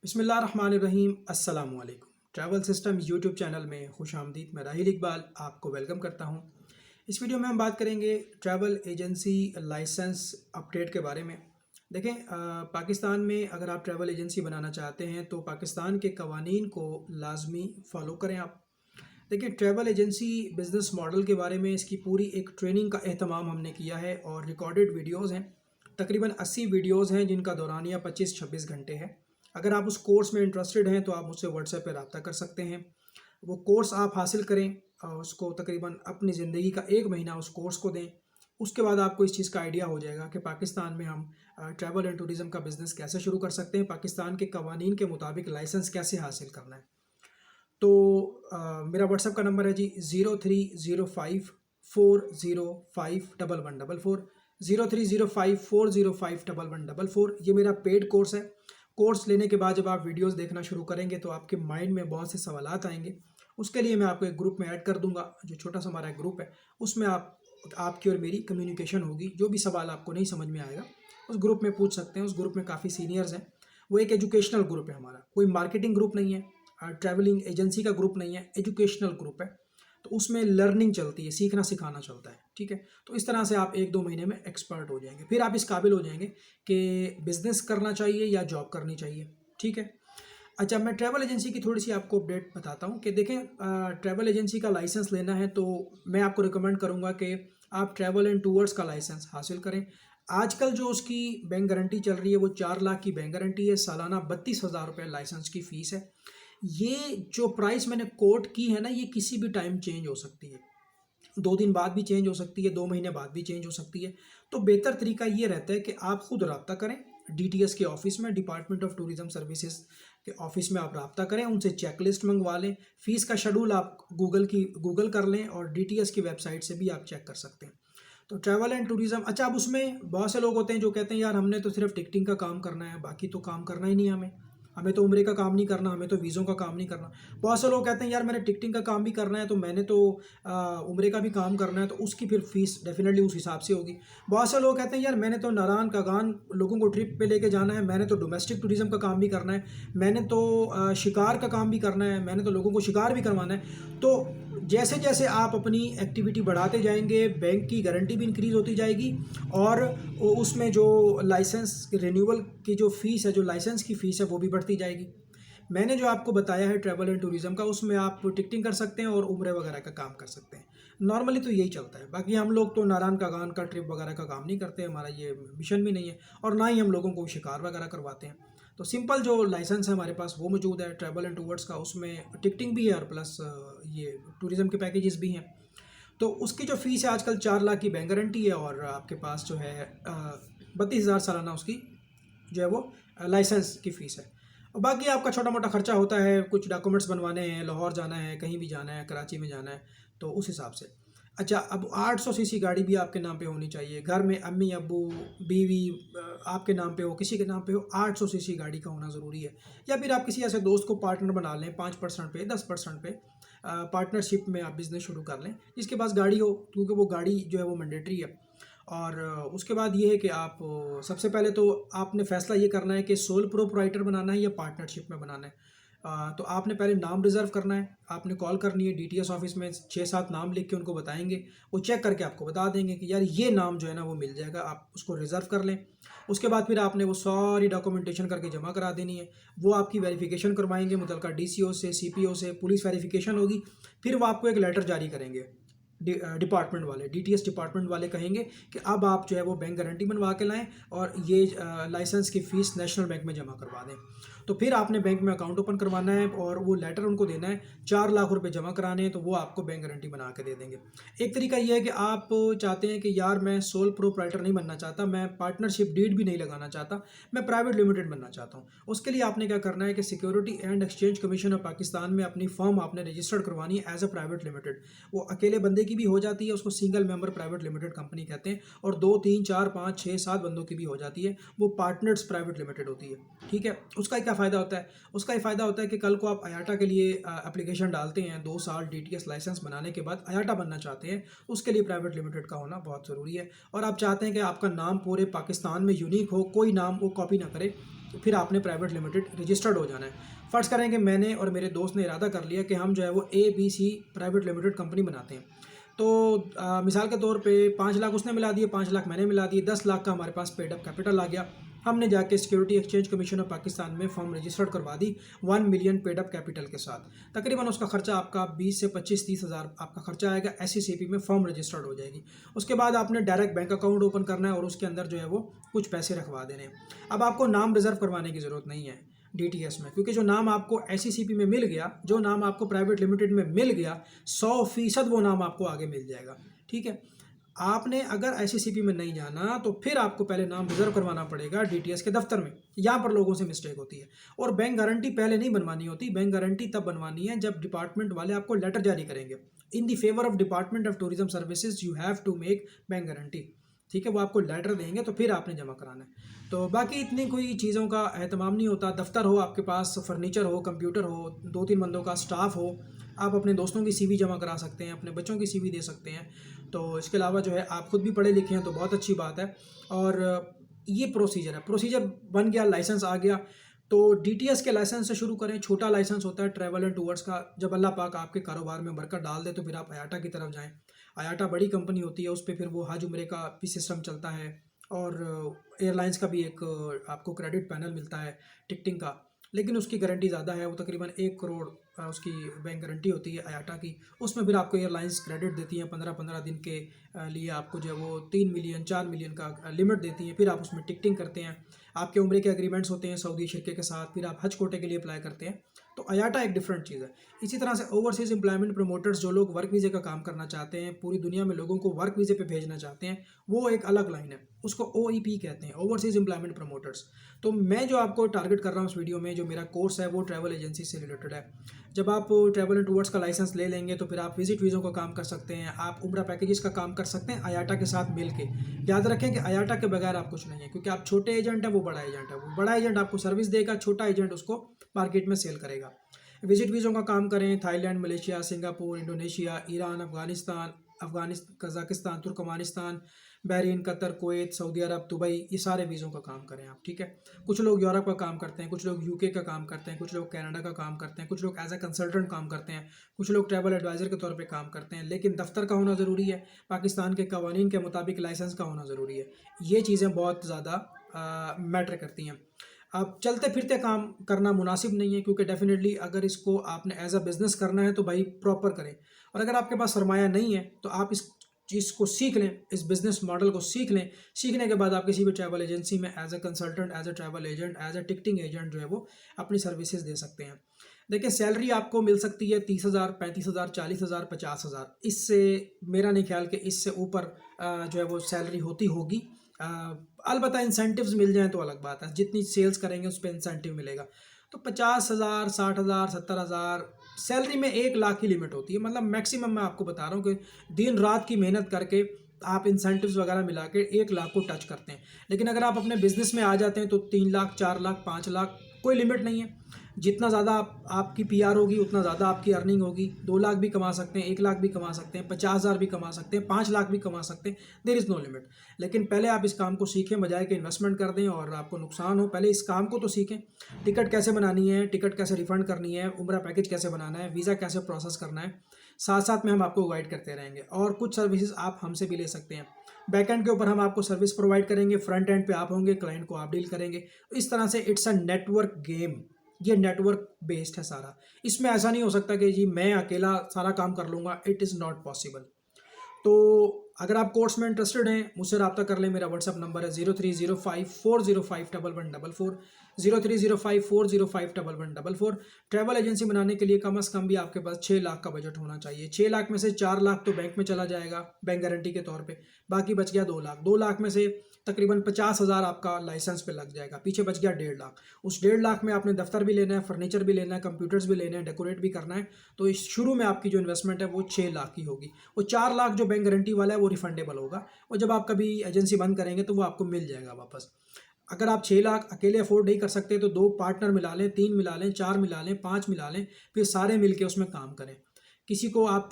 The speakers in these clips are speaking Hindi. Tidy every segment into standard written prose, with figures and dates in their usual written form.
बिस्मिल्लाहिर्रहमानिर्रहीम अस्सलाम वालेकुम। ट्रैवल सिस्टम यूट्यूब चैनल में खुश आमदीद। मैं राहिल इकबाल आपको वेलकम करता हूं। इस वीडियो में हम बात करेंगे ट्रैवल एजेंसी लाइसेंस अपडेट के बारे में। देखें, पाकिस्तान में अगर आप ट्रैवल एजेंसी बनाना चाहते हैं तो पाकिस्तान के कवानीन को लाजमी फ़ॉलो करें आप। देखिए, ट्रैवल एजेंसी बिज़नेस मॉडल के बारे में इसकी पूरी एक ट्रेनिंग का एहतमाम हमने किया है और रिकॉर्डेड वीडियोज़ हैं। तकरीबन 80 वीडियोज़ हैं जिनका दौरानिया 25-26 घंटे है। अगर आप उस कोर्स में इंटरेस्टेड हैं तो आप मुझसे व्हाट्सएप पे रब्ता कर सकते हैं। वो कोर्स आप हासिल करें और उसको तकरीबन अपनी ज़िंदगी का 1 महीना उस कोर्स को दें। उसके बाद आपको इस चीज़ का आइडिया हो जाएगा कि पाकिस्तान में हम ट्रैवल एंड टूरिज़्म का बिज़नेस कैसे शुरू कर सकते हैं, पाकिस्तान के कवानीन के मुताबिक लाइसेंस कैसे हासिल करना है। तो मेरा व्हाट्सएप का नंबर है जी 030540511144 030540511144। ये मेरा पेड कोर्स है। कोर्स लेने के बाद जब आप वीडियोस देखना शुरू करेंगे तो आपके माइंड में बहुत से सवालात आएंगे। उसके लिए मैं आपको एक ग्रुप में ऐड कर दूंगा, जो छोटा सा हमारा एक ग्रुप है। उसमें आपकी और मेरी कम्युनिकेशन होगी। जो भी सवाल आपको नहीं समझ में आएगा उस ग्रुप में पूछ सकते हैं। उस ग्रुप में काफ़ी सीनियर्स हैं। वो एक एजुकेशनल ग्रुप है हमारा, कोई मार्केटिंग ग्रुप नहीं है, ट्रैवलिंग एजेंसी का ग्रुप नहीं है, एजुकेशनल ग्रुप है। तो उसमें लर्निंग चलती है, सीखना सिखाना चलता है। ठीक है, तो इस तरह से आप 1-2 महीने में एक्सपर्ट हो जाएंगे। फिर आप इस काबिल हो जाएंगे कि बिज़नेस करना चाहिए या जॉब करनी चाहिए। ठीक है। अच्छा, मैं ट्रैवल एजेंसी की थोड़ी सी आपको अपडेट बताता हूँ कि देखें, ट्रैवल एजेंसी का लाइसेंस लेना है तो मैं आपको रिकमेंड करूँगा कि आप ट्रैवल एंड टूर्स का लाइसेंस हासिल करें। आजकल जो उसकी बैंक गारंटी चल रही है वो 4 लाख की बैंक गारंटी है। सालाना 32,000 रुपये लाइसेंस की फ़ीस है। ये जो प्राइस मैंने कोट की है ना, ये किसी भी टाइम चेंज हो सकती है। 2 दिन बाद भी चेंज हो सकती है, 2 महीने बाद भी चेंज हो सकती है। तो बेहतर तरीका ये रहता है कि आप खुद रब्ता करें डीटीएस के ऑफिस में, डिपार्टमेंट ऑफ टूरिज्म सर्विसेज के ऑफिस में आप रब्ता करें, उनसे चेकलिस्ट मंगवा लें। फ़ीस का शेड्यूल आप गूगल कर लें और डीटीएस की वेबसाइट से भी आप चेक कर सकते हैं। तो ट्रैवल एंड टूरिज्म, अच्छा, अब उसमें बहुत से लोग होते हैं जो कहते हैं यार हमने तो सिर्फ टिकटिंग का काम करना है, बाकी तो काम करना ही नहीं है हमें। हमें तो उम्रे का काम नहीं करना, हमें तो वीज़ों का काम नहीं करना। बहुत से लोग कहते हैं यार मैंने टिकटिंग का काम भी करना है, तो मैंने तो उम्रे का भी काम करना है, तो उसकी फिर फ़ीस डेफिनेटली उस हिसाब से होगी। बहुत से लोग कहते हैं यार मैंने तो नारान कागान लोगों को ट्रिप पे लेके जाना है, मैंने तो डोमेस्टिक टूरिज़्म का काम भी करना है, मैंने तो शिकार का काम भी करना है, मैंने तो लोगों को शिकार भी करवाना है। तो जैसे जैसे आप अपनी एक्टिविटी बढ़ाते जाएंगे, बैंक की गारंटी भी इंक्रीज़ होती जाएगी और उसमें जो लाइसेंस रिन्यूअल की जो फ़ीस है, जो लाइसेंस की फ़ीस है, वो भी बढ़ती जाएगी। मैंने जो आपको बताया है ट्रैवल एंड टूरिज़्म का, उसमें आप टिकटिंग कर सकते हैं और उम्रे वगैरह का काम कर सकते हैं। नॉर्मली तो यही चलता है। बाकी हम लोग तो नारान कागान का ट्रिप वगैरह का काम नहीं करते, हमारा ये मिशन भी नहीं है और ना ही हम लोगों को शिकार वगैरह करवाते हैं। तो सिंपल जो लाइसेंस है हमारे पास वो मौजूद है ट्रैवल एंड टूर्स का। उसमें टिकटिंग भी है और प्लस ये टूरिज़्म के पैकेजेस भी हैं। तो उसकी जो फ़ीस है आजकल 4 लाख की बैंक गारंटी है और आपके पास जो है 32,000 सालाना उसकी जो है वो लाइसेंस की फ़ीस है। और बाकी आपका छोटा मोटा खर्चा होता है, कुछ डॉक्यूमेंट्स बनवाने हैं, लाहौर जाना है, कहीं भी जाना है, कराची में जाना है, तो उस हिसाब से। अच्छा, अब 800 सीसी गाड़ी भी आपके नाम पे होनी चाहिए। घर में अम्मी अब्बू बीवी आपके नाम पे हो, किसी के नाम पे हो, 800 सीसी गाड़ी का होना ज़रूरी है। या फिर आप किसी ऐसे दोस्त को पार्टनर बना लें, 5% पे, 10% पे पार्टनरशिप में आप बिज़नेस शुरू कर लें जिसके पास गाड़ी हो, क्योंकि वो गाड़ी जो है वो मैंडेटरी है। और उसके बाद ये है कि आप सबसे पहले तो आपने फ़ैसला ये करना है कि सोल प्रोप्राइटर बनाना है या पार्टनरशिप में बनाना है। तो आपने पहले नाम रिज़र्व करना है। आपने कॉल करनी है डीटीएस ऑफिस में, 6-7 नाम लिख के उनको बताएंगे। वो चेक करके आपको बता देंगे कि यार ये नाम जो है ना वो मिल जाएगा, आप उसको रिज़र्व कर लें। उसके बाद फिर आपने वो सारी डॉक्यूमेंटेशन करके जमा करा देनी है। वो आपकी वेरिफिकेशन करवाएंगे मुतलका डीसीओ से, सीपीओ से, पुलिस वेरिफिकेशन होगी। फिर वो आपको एक लेटर जारी करेंगे। डिपार्टमेंट वाले, डीटीएस डिपार्टमेंट वाले कहेंगे कि अब आप जो है वो बैंक गारंटी बनवा के लाएं और ये लाइसेंस की फ़ीस नेशनल बैंक में जमा करवा दें। तो फिर आपने बैंक में अकाउंट ओपन करवाना है और वो लेटर उनको देना है। 4 लाख रुपए जमा कराने हैं तो वो आपको बैंक गारंटी बना के दे देंगे। एक तरीका ये है कि आप चाहते हैं कि यार मैं सोल प्रोप्राइटर नहीं बनना चाहता, मैं पार्टनरशिप डीड भी नहीं लगाना चाहता, मैं प्राइवेट लिमिटेड बनना चाहता हूँ। उसके लिए आपने क्या करना है कि security and exchange commission of Pakistan में अपनी फर्म आपने रजिस्टर्ड करवानी है एज अ प्राइवेट लिमिटेड। वो अकेले बंदे की भी हो जाती है, उसको single member private limited company कहते हैं। और 2, 3, 4, 5, 6, 7 बंदों की भी हो जाती है, वो पार्टनर्स प्राइवेट लिमिटेड होती है। ठीक है, उसका क्या फ़ायदा होता है? उसका ये फ़ायदा होता है कि कल को आप आयाटा के लिए एप्लीकेशन डालते हैं, 2 साल डीटीएस लाइसेंस बनाने के बाद आयाटा बनना चाहते हैं, उसके लिए प्राइवेट लिमिटेड का होना बहुत ज़रूरी है। और आप चाहते हैं कि आपका नाम पूरे पाकिस्तान में यूनिक हो, कोई नाम वो कॉपी ना करे, फिर आपने प्राइवेट लिमिटेड रजिस्टर्ड हो जाना है। फ़र्ज़ करें कि मैंने और मेरे दोस्त ने इरादा कर लिया कि हम जो है वो ABC प्राइवेट लिमिटेड कंपनी बनाते हैं। तो मिसाल के तौर पे 5 लाख उसने मिला दिए, 5 लाख मैंने मिला दिए, 10 लाख का हमारे पास पेड अप कैपिटल आ गया। हमने जाके security exchange commission of Pakistan में फॉर्म रजिस्टर्ड करवा दी 1 मिलियन पेड अप कैपिटल के साथ। तकरीबन उसका खर्चा आपका 20 से 25-30 हज़ार आपका खर्चा आएगा। SCCP में फॉर्म रजिस्टर्ड हो जाएगी। उसके बाद आपने डायरेक्ट बैंक अकाउंट ओपन करना है और उसके अंदर जो है वो कुछ पैसे रखवा देने हैं। अब आपको नाम रिजर्व करवाने की ज़रूरत नहीं है DTS में, क्योंकि जो नाम आपको SCCP में मिल गया, जो नाम आपको प्राइवेट लिमिटेड में मिल गया, 100% वो नाम आपको आगे मिल जाएगा। ठीक है। आपने अगर SCCP में नहीं जाना तो फिर आपको पहले नाम रिजर्व करवाना पड़ेगा DTS के दफ्तर में। यहाँ पर लोगों से मिस्टेक होती है। और बैंक गारंटी पहले नहीं बनवानी होती। बैंक गारंटी तब बनवानी है जब डिपार्टमेंट वाले आपको लेटर जारी करेंगे, in the favour of department of tourism services you have to make bank guarantee. ठीक है, वो आपको लेटर देंगे तो फिर आपने जमा कराना है। तो बाकी इतनी कोई चीज़ों का एहतमाम नहीं होता। दफ्तर हो आपके पास, फर्नीचर हो, कंप्यूटर हो, 2-3 बंदों का स्टाफ हो, आप अपने दोस्तों की CV जमा करा सकते हैं, अपने बच्चों की CV दे सकते हैं। तो इसके अलावा जो है आप खुद भी पढ़े लिखे हैं तो बहुत अच्छी बात है। और ये प्रोसीजर है, प्रोसीजर बन गया, लाइसेंस आ गया। तो DTS के लाइसेंस से शुरू करें। छोटा लाइसेंस होता है ट्रैवल एंड टूर्स का। जब अल्लाह पाक आपके कारोबार में बरकत डाल दे तो फिर आप IATA की तरफ जाएँ। IATA बड़ी कंपनी होती है, उस पर फिर वो हज उम्रे का भी सिस्टम चलता है और एयरलाइंस का भी एक आपको क्रेडिट पैनल मिलता है टिकटिंग का, लेकिन उसकी गारंटी ज़्यादा है। वो तकरीबन 1 करोड़ उसकी बैंक गारंटी होती है IATA की। उसमें फिर आपको एयरलाइंस क्रेडिट देती हैं 15-15 दिन के लिए। आपको जो है वो 3 मिलियन 4 मिलियन का लिमिट देती हैं। फिर आप उसमें टिकटिंग करते हैं। आपके उम्रे के एग्रीमेंट्स होते हैं सऊदी शरीके के साथ। फिर आप हज कोटे के लिए अप्लाई करते हैं। तो IATA एक डिफरेंट चीज़ है। इसी तरह से ओवरसीज़ एम्प्लॉयमेंट प्रमोटर्स, जो लोग वर्क वीज़े का काम करना चाहते हैं, पूरी दुनिया में लोगों को वर्क वीज़े पे भेजना चाहते हैं, वो एक अलग लाइन है। उसको OEP कहते हैं, ओवरसीज़ एम्प्लॉयमेंट प्रमोटर्स। तो मैं जो आपको टारगेट कर रहा हूँ इस वीडियो में, जो मेरा कोर्स है वो ट्रैवल एजेंसी से रिलेटेड है। जब आप ट्रैवल एंड टूर्स का लाइसेंस ले लेंगे तो फिर आप विजिट वीज़ों का काम कर सकते हैं, आप उम्रा पैकेजेस का काम कर सकते हैं IATA के साथ मिल के। याद रखें कि IATA के बगैर आप कुछ नहीं है, क्योंकि आप छोटे एजेंट है, वो बड़ा एजेंट है। वो बड़ा एजेंट आपको सर्विस देगा, छोटा एजेंट उसको मार्केट में सेल करेगा। विजिट वीज़ों का काम करें Thailand, Malaysia, Singapore, Indonesia, Iran, Kazakhstan, Turkmenistan, Bahrain, Qatar, Kuwait, Saudi Arabia, Dubai, ये सारे वीज़ों का काम करें आप। ठीक है। कुछ लोग यूरोप का काम करते हैं, कुछ लोग UK का काम करते हैं, कुछ लोग कनाडा का काम करते हैं, कुछ लोग एज ए कंसल्टेंट काम करते हैं, कुछ लोग ट्रैवल एडवाइज़र के तौर पे काम करते हैं। लेकिन दफ्तर का होना ज़रूरी है, पाकिस्तान के कवानीन के मुताबिक लाइसेंस का होना ज़रूरी है। ये चीज़ें बहुत ज़्यादा मैटर करती हैं। अब चलते फिरते काम करना मुनासिब नहीं है, क्योंकि डेफिनेटली अगर इसको आपने एज अ बिज़नेस करना है तो भाई प्रॉपर करें। और अगर आपके पास सरमाया नहीं है तो आप इस चीज़ को सीख लें, इस बिज़नेस मॉडल को सीख लें। सीखने के बाद आप किसी भी ट्रैवल एजेंसी में as a consultant, as a travel agent, as a ticketing agent जो है वो अपनी सर्विसेज दे सकते हैं। देखिए, सैलरी आपको मिल सकती है 30,000, 35,000, 40,000, 50,000। इससे मेरा नहीं ख्याल कि इससे ऊपर जो है वो सैलरी होती होगी। अलबत्ता इंसेंटिव्स मिल जाएँ तो अलग बात है, जितनी सेल्स करेंगे उस पर इंसेंटिव मिलेगा। तो 50,000, 60,000, 70,000 सैलरी में 1 लाख की लिमिट होती है। मतलब मैक्सिमम मैं आपको बता रहा हूँ कि दिन रात की मेहनत करके आप इंसेंटिव्स वगैरह मिला के 1 लाख को टच करते हैं। लेकिन अगर आप अपने बिजनेस में आ जाते हैं तो 3 लाख, 4 लाख, 5 लाख, कोई लिमिट नहीं है। जितना ज़्यादा आपकी PR होगी उतना ज़्यादा आपकी अर्निंग होगी। 2 लाख भी कमा सकते हैं, 1 लाख भी कमा सकते हैं, 50,000 भी कमा सकते हैं, 5 लाख भी कमा सकते हैं। There is no limit. लेकिन पहले आप इस काम को सीखें, बजाय कि इन्वेस्टमेंट कर दें और आपको नुकसान हो। पहले इस काम को तो सीखें। टिकट कैसे बनानी है, टिकट कैसे रिफ़ंड करनी है, उम्रा पैकेज कैसे बनाना है, वीज़ा कैसे प्रोसेस करना है। साथ साथ में हम आपको गाइड करते रहेंगे। और कुछ सर्विसेज आप हमसे भी ले सकते हैं। बैक एंड के ऊपर हम आपको सर्विस प्रोवाइड करेंगे, फ्रंट एंड पे आप होंगे, क्लाइंट को आप डील करेंगे। इस तरह से इट्स अ नेटवर्क गेम। ये नेटवर्क बेस्ड है सारा। इसमें ऐसा नहीं हो सकता कि जी मैं अकेला सारा काम कर लूँगा। It is not possible. तो अगर आप कोर्स में इंटरेस्टेड हैं, मुझसे रब्ता कर लें। मेरा व्हाट्सअप नंबर है 0305405144, 0305405144। ट्रैवल एजेंसी बनाने के लिए कम से कम भी आपके पास 6 लाख का बजट होना चाहिए। 6 लाख में से 4 लाख तो बैंक में चला जाएगा बैंक गारंटी के तौर पे, बाकी बच गया 2 लाख। 2 लाख में से तकरीबन 50,000 आपका लाइसेंस पे लग जाएगा, पीछे बच गया 1.5 लाख। उस 1.5 लाख में आपने दफ्तर भी लेना है, फर्नीचर भी लेना है, कंप्यूटर्स भी लेने हैं, डेकोरेट भी करना है। तो इस शुरू में आपकी जो इन्वेस्टमेंट है वो 6 लाख की होगी। वो 4 लाख जो बैंक गारंटी वाला है वो रिफंडेबल होगा, और जब आप कभी एजेंसी बंद करेंगे तो वो आपको मिल जाएगा वापस। अगर आप 6 लाख अकेले अफोर्ड नहीं कर सकते तो 2 पार्टनर मिला लें, 3 मिला लें, 4 मिला लें, 5 मिला लें, फिर सारे मिलके उसमें काम करें। किसी को आप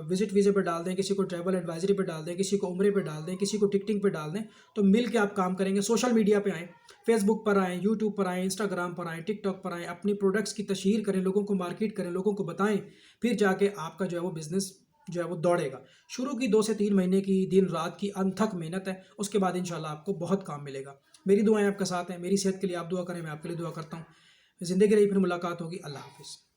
विजिट वीज़े पे डाल दें, किसी को ट्रैवल एडवाइजरी पे डाल दें, किसी को उम्रे पे डाल दें, किसी को टिकटिंग पे डाल दें, तो मिल के आप काम करेंगे। सोशल मीडिया पे आएँ, फेसबुक पर आएँ, यूट्यूब पर आएँ, इंस्टाग्राम पर आएँ, टिकटॉक पर आएँ, अपनी प्रोडक्ट्स की तशहीर करें, लोगों को मार्केट करें, लोगों को बताएँ, फिर जाके आपका जो है वो बिज़नेस जो है वो दौड़ेगा। शुरू की 2 से 3 महीने की दिन रात की अनथक मेहनत है, उसके बाद इंशाल्लाह आपको बहुत काम मिलेगा। मेरी दुआएँ आपके साथ हैं, मेरी सेहत के लिए आप दुआ करें, मैं आपके लिए दुआ करता हूँ। ज़िंदगी रही फिर मुलाकात होगी। अल्लाह हाफ़िज़।